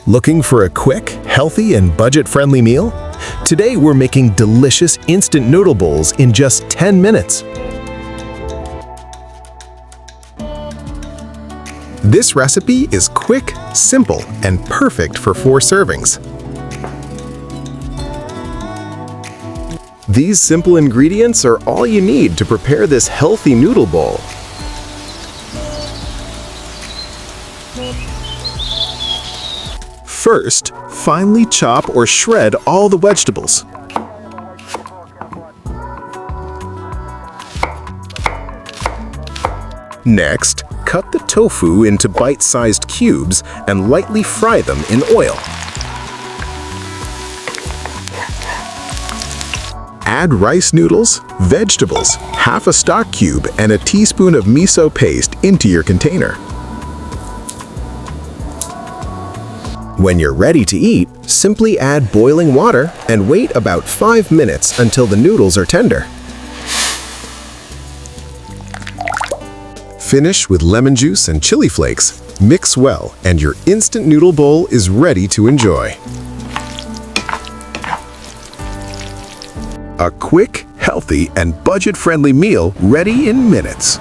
Looking for a quick, healthy, and budget-friendly meal? Today we're making delicious instant noodle bowls in just 10 minutes. This recipe is quick, simple, and perfect for 4 servings. These simple ingredients are all you need to prepare this healthy noodle bowl. First, finely chop or shred all the vegetables. Next, cut the tofu into bite-sized cubes and lightly fry them in oil. Add rice noodles, vegetables, half a stock cube, and a teaspoon of miso paste into your container. When you're ready to eat, simply add boiling water and wait about 5 minutes until the noodles are tender. Finish with lemon juice and chili flakes, mix well, and your instant noodle bowl is ready to enjoy. A quick, healthy, and budget-friendly meal ready in minutes.